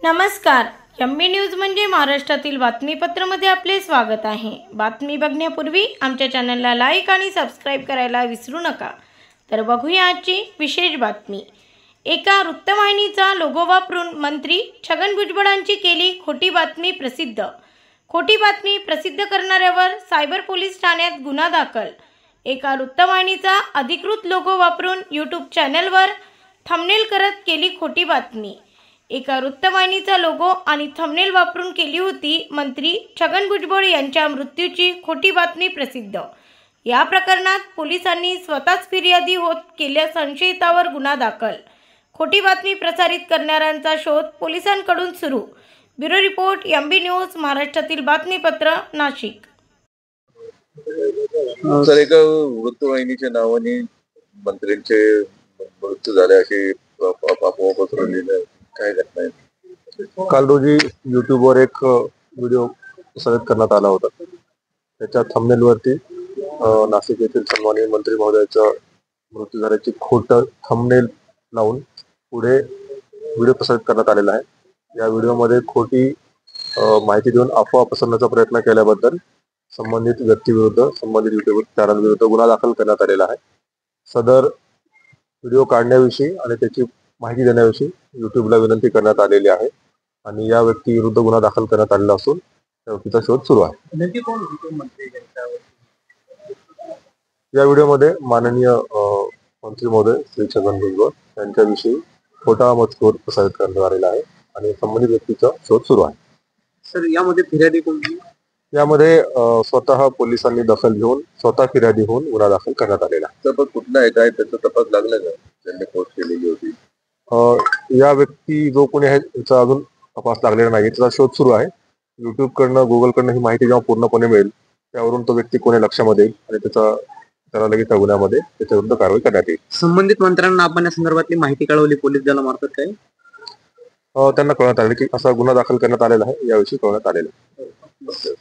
नमस्कार. MB news म्हणजे महाराष्ट्रातील बातमीपत्रामध्ये आपले स्वागत आहे. बातमी बघण्यापूर्वी आमच्या चॅनलला लाईक आणि सबस्क्राईब करायला विसरू नका. तर बघूया आजची विशेष बातमी. एका वृत्तवाहिनीचा लोगो वापरून मंत्री छगन भुजबळांची केली खोटी बातमी प्रसिद्ध. खोटी बातमी प्रसिद्ध करणाऱ्यावर सायबर पोलीस ठाण्यात गुन्हा दाखल. एका वृत्तवाहिनीचा अधिकृत लोगो वापरून यूट्यूब चॅनलवर थंबनेल करत केली खोटी बातमी. एका वृत्तवाहिनीचा लोगो आणि थंबनेल वापरून केली होती मंत्री छगन भुजबळ यांच्या मृत्यूची खोटी बातमी प्रसिद्ध. या प्रकरणात पोलिसांनी स्वतःच फिर्यादी होत केल्या संशयितावर गुन्हा दाखल. खोटी बातमी प्रसारित करणाऱ्यांचा शोध पोलिसांकडून सुरू. ब्युरो रिपोर्ट एमबी न्यूज महाराष्ट्रातील बातमीपत्र नाशिक. सर, एका वृत्तवाहिनीच्या नावाने मंत्र्यांचे मृत्यू झाले अशी अफवा पसरवली काय घटना आहे? काल रोजी युट्यूबवर एक व्हिडिओ प्रसारित करण्यात आला होता. त्याच्या थंबनेलवरती नाशिक येथील सन्माननीय मंत्री महोदयाचा मृत्यू झाल्याची खोटं थंबनेल लावून पुढे व्हिडिओ प्रसारित करण्यात आलेला आहे. या व्हिडिओमध्ये खोटी माहिती देऊन अफवा पसरवण्याचा प्रयत्न केल्याबद्दल संबंधित व्यक्तीविरुद्ध संबंधित युट्यूब चॅनलविरुद्ध गुन्हा दाखल करण्यात आलेला आहे. सदर व्हिडिओ काढण्याविषयी आणि त्याची माहिती देण्याविषयी युट्यूबला विनंती करण्यात आलेली आहे आणि या व्यक्तीविरुद्ध गुन्हा दाखल करण्यात आलेला असून त्या व्यक्तीचा शोध सुरू आहे. या व्हिडिओमध्ये माननीय मंत्री महोदय श्री छगन भुजबळ यांच्याविषयी खोटा मजकूर प्रसारित करण्यात आलेला आहे आणि संबंधित व्यक्तीचा शोध सुरू आहे. सर, यामध्ये फिर्यादी कोणती? यामध्ये स्वतः पोलिसांनी दखल घेऊन स्वतः फिर्यादी होऊन गुन्हा दाखल करण्यात आलेला आहे. तपास कुठला आहे, काय त्याचा तपास लागला का? त्यांनी पोस्ट केलेली होती. या व्यक्ती जो कोणी आहे त्याचा अजून तपास लागलेला नाही. त्याचा शोध सुरू आहे. युट्यूब कडनं गुगल कडनं ही माहिती जेव्हा पूर्णपणे मिळेल त्यावरून तो व्यक्ती कोणी लक्षामध्ये येईल आणि त्याला लगेच त्या गुन्ह्यामध्ये त्याच्या विरुद्ध कारवाई करण्यात येईल. संबंधित मंत्र्यांना आपण या संदर्भातली माहिती कळवली पोलीस दलामार्फत काय? त्यांना कळवण्यात आले की असा गुन्हा दाखल करण्यात आलेला आहे, याविषयी कळवण्यात आलेला आहे.